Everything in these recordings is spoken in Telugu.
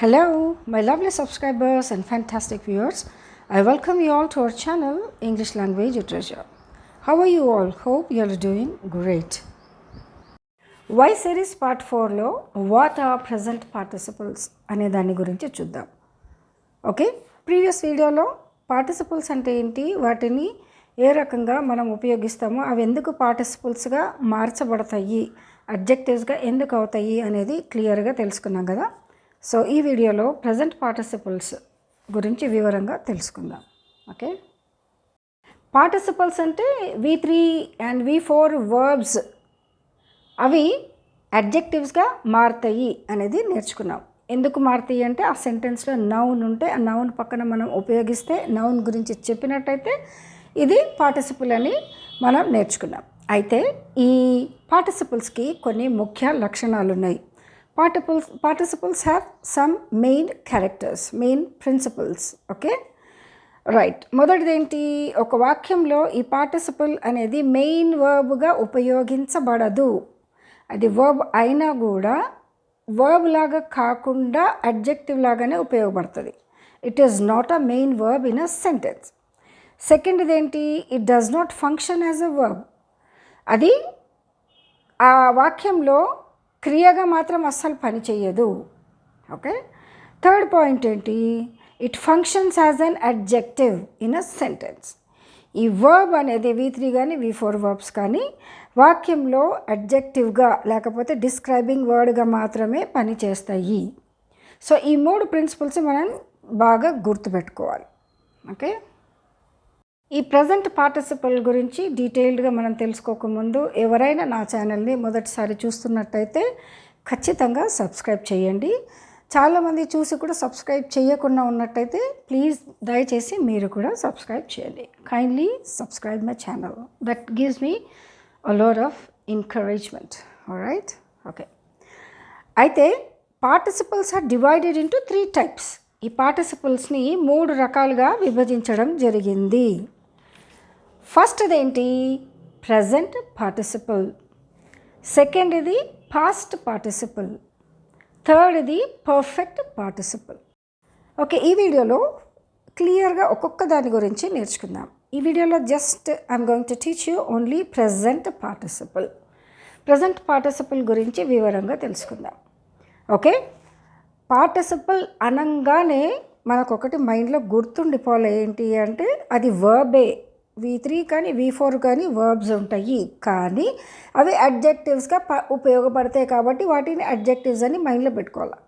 Hello, my lovely subscribers and fantastic viewers. I welcome you all to our channel, English Language Treasure. How are you all? Hope you are doing great. Y series part 4 లో what are present participles అనే దాని గురించి చూద్దాం. ఓకే, ప్రీవియస్ వీడియోలో పార్టిసిపల్స్ అంటే ఏంటి, వాటిని ఏ రకంగా మనం ఉపయోగిస్తామో, అవి ఎందుకు పార్టిసిపల్స్గా మార్చబడతాయి, అడ్జెక్టివ్స్గా ఎందుకు అవుతాయి అనేది క్లియర్గా తెలుసుకున్నాం కదా. సో ఈ వీడియోలో ప్రజెంట్ పార్టిసిపల్స్ గురించి వివరంగా తెలుసుకుందాం. ఓకే, పార్టిసిపల్స్ అంటే V3 అండ్ V4 వర్బ్స్ అవి అడ్జెక్టివ్స్గా మారుతాయి అనేది నేర్చుకున్నాం. ఎందుకు మారుతాయి అంటే ఆ సెంటెన్స్లో నౌన్ ఉంటే ఆ నౌన్ పక్కన మనం ఉపయోగిస్తే నౌన్ గురించి చెప్పినట్టయితే ఇది పార్టిసిపుల్ అని మనం నేర్చుకున్నాం. అయితే ఈ పార్టిసిపల్స్కి కొన్ని ముఖ్య లక్షణాలు ఉన్నాయి. Participles have some main characters, main principles. Okay, right. మొదటిది ఏంటి, ఒక వాక్యంలో ఈ పార్టిసిపల్ అనేది మెయిన్ వర్బ్గా ఉపయోగించబడదు. అది వర్బ్ అయినా కూడా వర్బ్ లాగా కాకుండా అడ్జెక్టివ్ లాగానే ఉపయోగపడుతుంది. It is not a main verb in a sentence. సెకండ్ది ఏంటి, it does not function as a verb. అది ఆ వాక్యంలో క్రియగా మాత్రం అస్సలు పని చేయదు. ఓకే, థర్డ్ పాయింట్ ఏంటి, it functions as an adjective in a sentence. ఈ వర్బ్ అనేది V3 కానీ V4 వర్బ్స్ కానీ వాక్యంలో అడ్జెక్టివ్గా లేకపోతే డిస్క్రైబింగ్ వర్డ్గా మాత్రమే పని చేస్తాయి. సో ఈ మూడు ప్రిన్సిపల్స్ మనం బాగా గుర్తుపెట్టుకోవాలి. ఓకే, ఈ ప్రజెంట్ పార్టిసిపల్ గురించి డీటెయిల్డ్గా మనం తెలుసుకోకముందు ఎవరైనా నా ఛానల్ని మొదటిసారి చూస్తున్నట్టయితే ఖచ్చితంగా సబ్స్క్రైబ్ చేయండి. చాలామంది చూసి కూడా సబ్స్క్రైబ్ చేయకుండా ఉన్నట్టయితే ప్లీజ్ దయచేసి మీరు కూడా సబ్స్క్రైబ్ చేయండి. Kindly subscribe my channel, that gives me a lot of encouragement. Alright, okay. అయితే participles are divided into 3 types. ఈ పార్టిసిపల్స్ని 3 రకాలుగా విభజించడం జరిగింది. ఫస్ట్ది ఏంటి, ప్రజెంట్ పార్టిసిపల్. సెకండ్ది పాస్ట్ పార్టిసిపల్. థర్డ్ది పర్ఫెక్ట్ పార్టిసిపల్. ఓకే, ఈ వీడియోలో క్లియర్గా ఒక్కొక్క దాని గురించి నేర్చుకుందాం. ఈ వీడియోలో just I'm going to teach you only present participle. Present participle గురించి వివరంగా తెలుసుకుందాం. ఓకే, పార్టిసిపల్ అనంగానే మనకు ఒకటి మైండ్లో గుర్తుండిపోలే ఏంటి అంటే అది వర్బే. V3 కానీ V4 కానీ వర్బ్స్ ఉంటాయి, కానీ అవి అడ్జెక్టివ్స్గా ఉపయోగపడతాయి కాబట్టి వాటిని అడ్జెక్టివ్స్ అని మైండ్లో పెట్టుకోవాలి.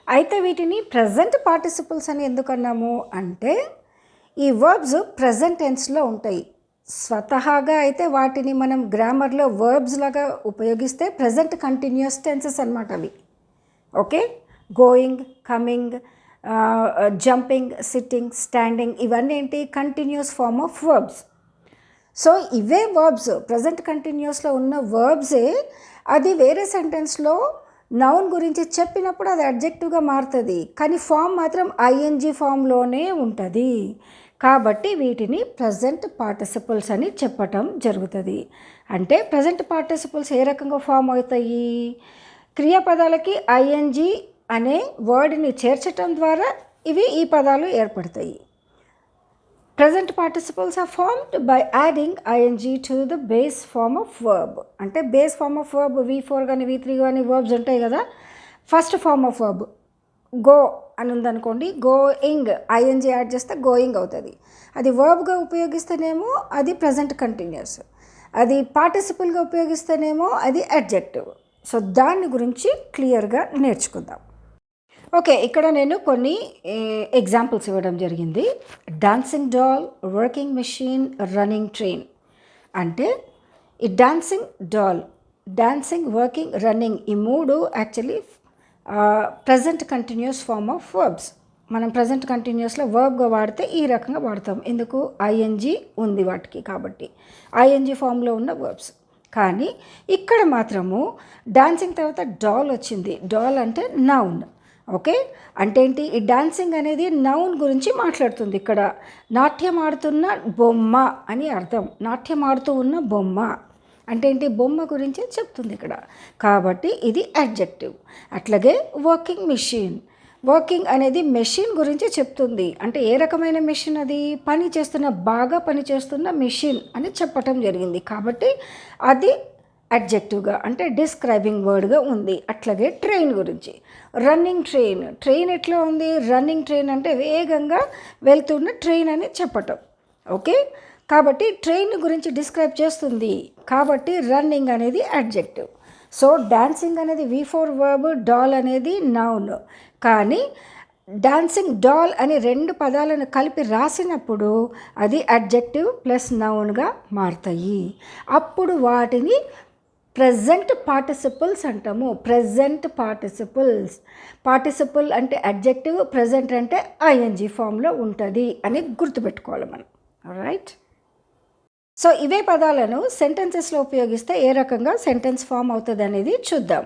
అయితే వీటిని ప్రజెంట్ పార్టిసిపల్స్ అని ఎందుకు అన్నాము అంటే ఈ వర్బ్స్ ప్రజెంట్ టెన్స్లో ఉంటాయి. స్వతహాగా అయితే వాటిని మనం గ్రామర్లో వర్బ్స్ లాగా ఉపయోగిస్తే ప్రజెంట్ కంటిన్యూస్ టెన్సెస్ అన్నమాట అవి. Okay, going, coming, jumping, sitting, standing ఇవన్నీ ఏంటి, continuous form of verbs. So ఇవే వర్బ్స్ ప్రజెంట్ కంటిన్యూస్లో ఉన్న వర్బ్సే అది వేరే సెంటెన్స్లో నౌన్ గురించి చెప్పినప్పుడు అది అడ్జెక్టివ్గా మారుతుంది, కానీ ఫామ్ మాత్రం ING ఫామ్లోనే ఉంటుంది. కాబట్టి వీటిని ప్రజెంట్ పార్టిసిపల్స్ అని చెప్పటం జరుగుతుంది. అంటే ప్రజెంట్ పార్టిసిపల్స్ ఏ రకంగా ఫామ్ అవుతాయి, క్రియాపదాలకి ING అనే వర్డ్ని చేర్చటం ద్వారా ఈ పదాలు ఏర్పడతాయి. Present participles are formed by adding ING to the base form of verb. అంటే base form of verb V4 కానీ V3 కానీ వర్బ్స్ ఉంటాయి కదా. First form of verb go అని ఉందనుకోండి, గోయింగ్ ING యాడ్ చేస్తే గోయింగ్ అవుతుంది. అది వర్బ్గా ఉపయోగిస్తేనేమో అది ప్రజెంట్ కంటిన్యూస్, అది పార్టిసిపల్గా ఉపయోగిస్తేనేమో అది అడ్జెక్టివ్. సో దాని గురించి క్లియర్గా నేర్చుకుందాం. ఓకే, ఇక్కడ నేను కొన్ని ఎగ్జాంపుల్స్ ఇవ్వడం జరిగింది. Dancing doll, working machine, running train. అంటే ఈ dancing doll, dancing, working, running ఈ 3 actually present continuous form of verbs. మనం ప్రజెంట్ కంటిన్యూస్లో వర్బ్గా వాడితే ఈ రకంగా వాడతాం. ఎందుకు, ING ఉంది వాటికి, కాబట్టి ING ఫామ్లో ఉన్న వర్బ్స్. కానీ ఇక్కడ మాత్రము డాన్సింగ్ తర్వాత డాల్ వచ్చింది. డాల్ అంటే నౌన్. ఓకే, అంటే ఏంటి, ఈ డాన్సింగ్ అనేది నౌన్ గురించి మాట్లాడుతుంది. ఇక్కడ నాట్యం ఆడుతున్న బొమ్మ అని అర్థం. నాట్యం ఆడుతూ ఉన్న బొమ్మ అంటే ఏంటి, బొమ్మ గురించి చెప్తుంది ఇక్కడ. కాబట్టి ఇది అడ్జెక్టివ్. అట్లాగే వర్కింగ్ మిషన్, వర్కింగ్ అనేది మెషిన్ గురించి చెప్తుంది. అంటే ఏ రకమైన మెషిన్ అది? బాగా పనిచేస్తున్న మెషిన్ అని చెప్పటం జరిగింది. కాబట్టి అది అడ్జెక్టివ్గా అంటే డిస్క్రైబింగ్ వర్డ్గా ఉంది. అట్లాగే ట్రైన్ గురించి, రన్నింగ్ ట్రైన్ ఎట్లా ఉంది? రన్నింగ్ ట్రైన్ అంటే వేగంగా వెళ్తున్న ట్రైన్ అని చెప్పటం. ఓకే, కాబట్టి ట్రైన్ గురించి డిస్క్రైబ్ చేస్తుంది. కాబట్టి రన్నింగ్ అనేది అడ్జెక్టివ్. సో డాన్సింగ్ అనేది V4 వర్బ్, డాల్ అనేది నౌన్. కానీ డాన్సింగ్ డాల్ అని 2 పదాలను కలిపి రాసినప్పుడు అది అడ్జెక్టివ్ ప్లస్ నౌన్గా మారుతాయి. అప్పుడు వాటిని ప్రెజెంట్ పార్టిసిపుల్స్ అంటాము. ప్రెజెంట్ పార్టిసిపుల్ అంటే అడ్జెక్టివ్, ప్రెజెంట్ అంటే ING ఫామ్లో ఉంటుంది అని గుర్తుపెట్టుకోవాలి మనం. రైట్. సో ఇవే పదాలను సెంటెన్సెస్లో ఉపయోగిస్తే ఏ రకంగా సెంటెన్స్ ఫామ్ అవుతుంది అనేది చూద్దాం.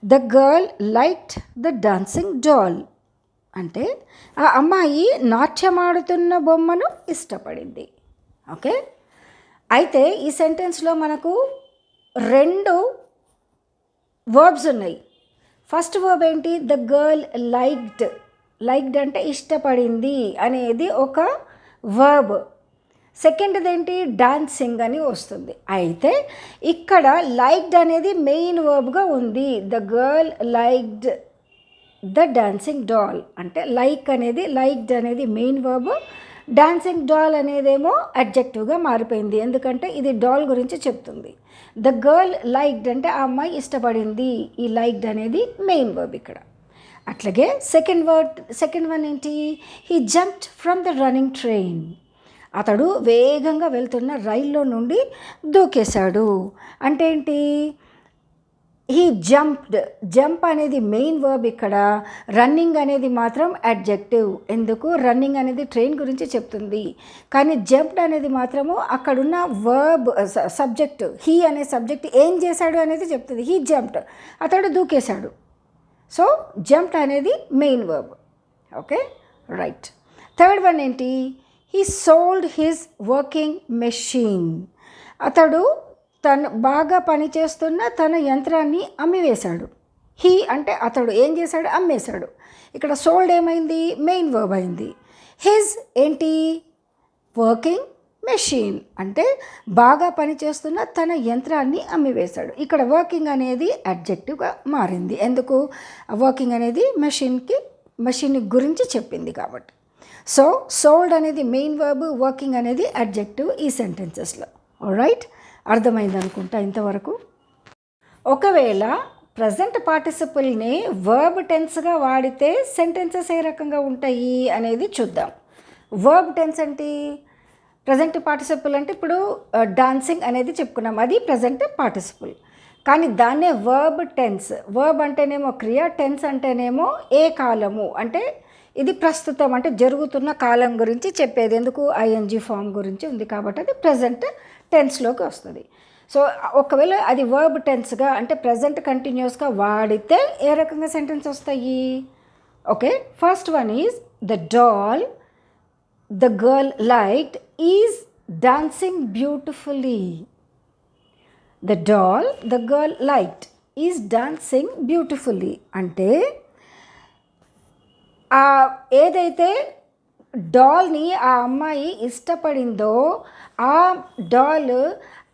The girl liked the dancing doll అంటే ఆ అమ్మాయి నాట్యమాడుతున్న బొమ్మను ఇష్టపడింది. ఓకే, అయితే ఈ సెంటెన్స్లో మనకు 2 వర్బ్స్ ఉన్నాయి. ఫస్ట్ వర్బ్ ఏంటి? ద గర్ల్ లైక్డ్ అంటే ఇష్టపడింది అనేది ఒక వర్బ్. సెకండ్ది ఏంటి? డాన్సింగ్ అని వస్తుంది. అయితే ఇక్కడ లైక్డ్ అనేది మెయిన్ వర్బ్గా ఉంది. The girl liked the dancing doll అంటే లైక్డ్ అనేది మెయిన్ వర్బ్, డాన్సింగ్ డాల్ అనేదేమో అడ్జెక్టివ్గా మారిపోయింది. ఎందుకంటే ఇది డాల్ గురించి చెప్తుంది. ద గర్ల్ లైక్డ్ అంటే ఆ అమ్మాయి ఇష్టపడింది. ఈ లైక్డ్ అనేది మెయిన్ వర్బ్ ఇక్కడ. అట్లాగే సెకండ్ వన్ ఏంటి? He jumped from the running train. అతడు వేగంగా వెళ్తున్న రైల్లో నుండి దూకేశాడు. అంటే ఏంటి? హీ జంప్ అనేది మెయిన్ వర్బ్ ఇక్కడ. రన్నింగ్ అనేది మాత్రం అడ్జెక్టివ్. ఎందుకు? రన్నింగ్ అనేది ట్రైన్ గురించి చెప్తుంది. కానీ జంప్డ్ అనేది మాత్రము అక్కడున్న వర్బ్ సబ్జెక్ట్, హీ అనే సబ్జెక్ట్ ఏం చేశాడు అనేది చెప్తుంది. హీ జంప్డ్, అతడు దూకేశాడు. సో జంప్డ్ అనేది main verb. Okay, right. Third one ఏంటి? He sold his working machine. అతడు బాగా పనిచేస్తున్న తన యంత్రాన్ని అమ్మివేశాడు. హీ అంటే అతడు ఏం చేశాడు? అమ్మేశాడు. ఇక్కడ సోల్డ్ ఏమైంది? మెయిన్ వర్బ్ అయింది. హిజ్ ఏంటి? వర్కింగ్ మెషిన్ అంటే బాగా పనిచేస్తున్న తన యంత్రాన్ని అమ్మివేశాడు. ఇక్కడ వర్కింగ్ అనేది అడ్జెక్టివ్గా మారింది. ఎందుకు? వర్కింగ్ అనేది మెషిన్ గురించి చెప్పింది కాబట్టి. సో సోల్డ్ అనేది మెయిన్ వర్బ్, వర్కింగ్ అనేది అడ్జెక్టివ్ ఈ సెంటెన్సెస్లో. ఆల్రైట్, అర్థమైంది అనుకుంటా ఇంతవరకు. ఒకవేళ ప్రజెంట్ పార్టిసిపుల్ని వర్బ్ టెన్స్గా వాడితే సెంటెన్సెస్ ఏ రకంగా ఉంటాయి అనేది చూద్దాం. వర్బ్ టెన్స్ అంటే ప్రజెంట్ పార్టిసిపుల్ అంటే ఇప్పుడు డాన్సింగ్ అనేది చెప్పుకున్నాం, అది ప్రజెంట్ పార్టిసిపుల్. కానీ దాన్నే వర్బ్ టెన్స్. వర్బ్ అంటేనేమో క్రియ, టెన్స్ అంటేనేమో ఏ కాలము అంటే ఇది ప్రస్తుతం అంటే జరుగుతున్న కాలం గురించి చెప్పేది. ఎందుకు? ING ఫామ్ గురించి ఉంది కాబట్టి అది ప్రజెంట్ టెన్స్లోకి వస్తుంది. సో ఒకవేళ అది వర్బ్ టెన్స్గా అంటే ప్రజెంట్ కంటిన్యూస్గా వాడితే ఏ రకంగా సెంటెన్స్ వస్తాయి? Okay, first one is the doll the girl liked is dancing beautifully. The doll the girl liked is dancing beautifully అంటే ఏదైతే డాల్ని ఆ అమ్మాయి ఇష్టపడిందో ఆ డాల్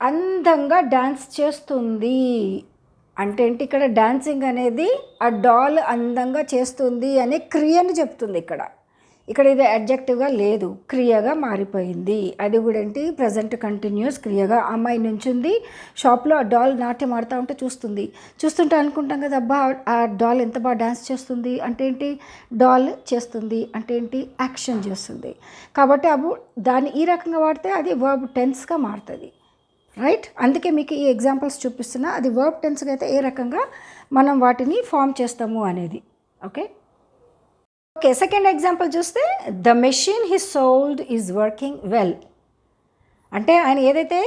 అందంగా డాన్స్ చేస్తుంది. అంటే ఏంటి? ఇక్కడ డాన్సింగ్ అనేది ఆ డాల్ అందంగా చేస్తుంది అనే క్రియను చెప్తుంది. ఇక్కడ ఇది అడ్జెక్టివ్గా లేదు, క్రియగా మారిపోయింది. అది కూడా ఏంటి? ప్రజెంట్ కంటిన్యూస్ క్రియగా. అమ్మాయి నుంచుంది షాప్లో, ఆ డాల్ నాట్యం ఆడుతూ ఉంటే చూస్తుంటే అనుకుంటాం కదా, అబ్బా ఆ డాల్ ఎంత బాగా డాన్స్ చేస్తుంది. అంటే ఏంటి? డాల్ చేస్తుంది అంటే ఏంటి? యాక్షన్ చేస్తుంది. కాబట్టి దాన్ని ఈ రకంగా వాడితే అది వర్బ్ టెన్స్గా మారుతుంది. రైట్, అందుకే మీకు ఈ ఎగ్జాంపుల్స్ చూపిస్తున్నా. అది వర్బ్ టెన్స్గా అయితే ఏ రకంగా మనం వాటిని ఫామ్ చేస్తాము అనేది. ఓకే, సెకండ్ ఎగ్జాంపుల్ చూస్తే the machine he sold is working well. అంటే ఆయన ఏదైతే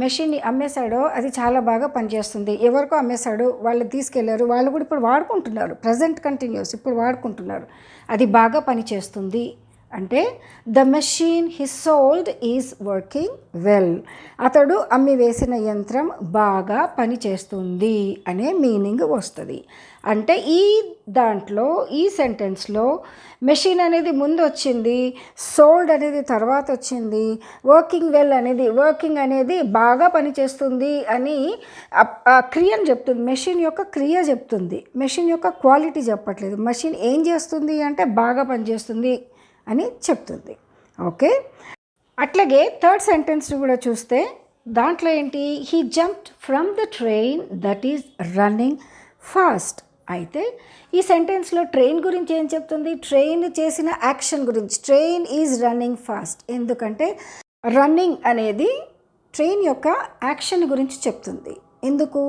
మెషిన్ని అమ్మేశాడో అది చాలా బాగా పనిచేస్తుంది. ఎవరికో అమ్మేశాడు, వాళ్ళు తీసుకెళ్లారు, వాళ్ళు కూడా ఇప్పుడు వాడుకుంటున్నారు. ప్రజెంట్ కంటిన్యూస్ ఇప్పుడు వాడుకుంటున్నారు. అది బాగా పనిచేస్తుంది అంటే the machine he sold is working well. అతడు అమ్మి వేసిన యంత్రం బాగా పనిచేస్తుంది అనే మీనింగ్ వస్తుంది. అంటే ఈ దాంట్లో ఈ సెంటెన్స్లో మెషిన్ అనేది ముందు వచ్చింది, సోల్డ్ అనేది తర్వాత వచ్చింది, వర్కింగ్ అనేది బాగా పనిచేస్తుంది అని క్రియను చెప్తుంది. మెషిన్ యొక్క క్రియ చెప్తుంది, మెషిన్ యొక్క క్వాలిటీ చెప్పట్లేదు. మెషిన్ ఏం చేస్తుంది అంటే బాగా పనిచేస్తుంది అని చెప్తుంది. ఓకే, అట్లాగే థర్డ్ సెంటెన్స్ కూడా చూస్తే దాంట్లో ఏంటి, he jumped from the train that is running fast. అయితే ఈ సెంటెన్స్లో ట్రైన్ గురించి ఏం చెప్తుంది, ట్రైన్ చేసిన యాక్షన్ గురించి. ట్రైన్ ఈజ్ రన్నింగ్ ఫాస్ట్, ఎందుకంటే రన్నింగ్ అనేది ట్రైన్ యొక్క యాక్షన్ గురించి చెప్తుంది. ఎందుకు,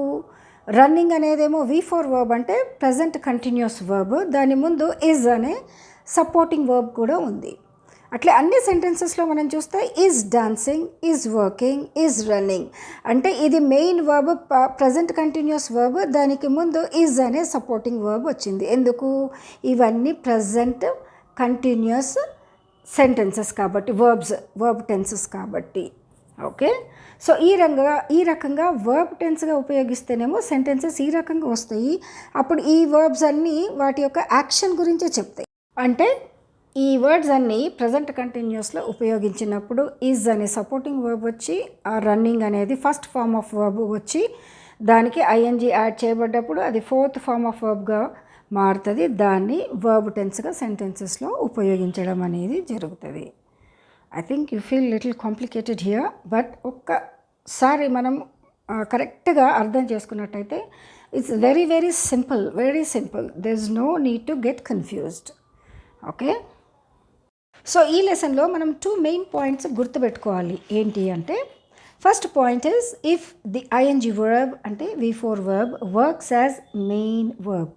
రన్నింగ్ అనేదేమో V4 వర్బ్ అంటే ప్రజెంట్ కంటిన్యూస్ వర్బ్, దాని ముందు ఈజ్ అనే సపోర్టింగ్ వర్బ్ కూడా ఉంది. అట్లే అన్ని సెంటెన్సెస్లో మనం చూస్తే is dancing, is working, is running అంటే ఇది main verb, present continuous verb, దానికి ముందు ఈజ్ అనే సపోర్టింగ్ వర్బ్ వచ్చింది. ఎందుకు, ఇవన్నీ ప్రజెంట్ కంటిన్యూస్ సెంటెన్సెస్ కాబట్టి, వర్బ్ టెన్సెస్ కాబట్టి. ఓకే, సో ఈ రకంగా వర్బ్ టెన్స్గా ఉపయోగిస్తేనేమో సెంటెన్సెస్ ఈ రకంగా వస్తాయి. అప్పుడు ఈ వర్బ్స్ అన్నీ వాటి యొక్క యాక్షన్ గురించే చెప్తాయి. అంటే ఈ వర్డ్స్ అన్నీ ప్రజెంట్ కంటిన్యూస్లో ఉపయోగించినప్పుడు ఈజ్ అనే సపోర్టింగ్ వర్బ్ వచ్చి, ఆ రన్నింగ్ అనేది ఫస్ట్ ఫార్మ్ ఆఫ్ వర్బ్ వచ్చి, దానికి ఐఎన్జీ యాడ్ చేయబడ్డప్పుడు అది ఫోర్త్ ఫార్మ్ ఆఫ్ వర్బ్గా మారుతుంది. దాన్ని వర్బ్ టెన్స్గా సెంటెన్సెస్లో ఉపయోగించడం అనేది జరుగుతుంది. I think you feel little complicated here, but ఒక్కసారి మనం కరెక్ట్గా అర్థం చేసుకున్నట్టయితే it's very very simple, there is no need to get confused. Okay, so ఈ లెసన్లో మనం 2 మెయిన్ పాయింట్స్ గుర్తుపెట్టుకోవాలి. ఏంటి అంటే, first point is if the ING verb అంటే V4 verb works as main verb.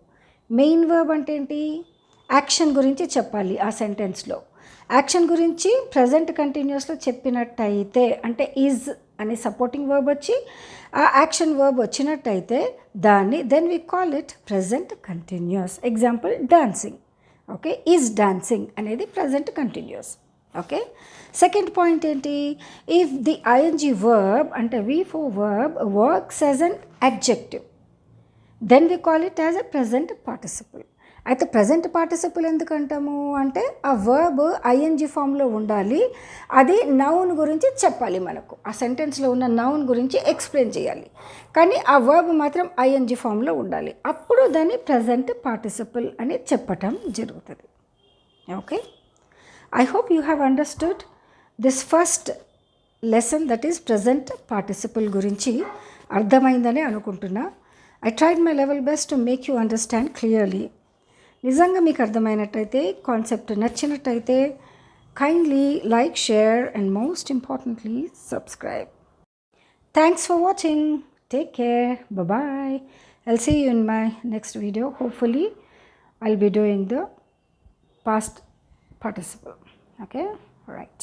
Main verb అంటే ఏంటి, యాక్షన్ గురించి చెప్పాలి. ఆ సెంటెన్స్లో యాక్షన్ గురించి ప్రజెంట్ కంటిన్యూస్లో చెప్పినట్టయితే, అంటే ఈజ్ అనే సపోర్టింగ్ వర్బ్ వచ్చి ఆ యాక్షన్ వర్బ్ వచ్చినట్టయితే దాన్ని then we call it present continuous. Example dancing. Okay, is dancing అనేది present continuous. Okay, second point ఏంటి, ఇఫ్ ది ఐఎన్జీ వర్బ్ అంటే V4 verb works as an adjective then we call it as a present participle. అయితే ప్రజెంట్ పార్టిసిపుల్ ఎందుకంటాము అంటే ఆ వర్బ్ ఐఎన్జీ ఫామ్లో ఉండాలి, అది నౌన్ గురించి చెప్పాలి, మనకు ఆ సెంటెన్స్లో ఉన్న నౌన్ గురించి ఎక్స్ప్లెయిన్ చేయాలి, కానీ ఆ వర్బ్ మాత్రం ఐఎన్జీ ఫామ్లో ఉండాలి. అప్పుడు దాన్ని ప్రజెంట్ పార్టిసిపుల్ అని చెప్పటం జరుగుతుంది. Okay, I hope you have understood this first lesson that is present participle గురించి అర్థమైందని అనుకుంటున్నా. I tried my level best to make you understand clearly. నిజంగా మీకు అర్థమైనట్టయితే, కాన్సెప్ట్ నచ్చినట్టయితే kindly like, share and most importantly subscribe. Thanks for watching. Take care. Bye-bye. I'll see you in my next video. Hopefully I'll be doing the past participle. Okay, all right.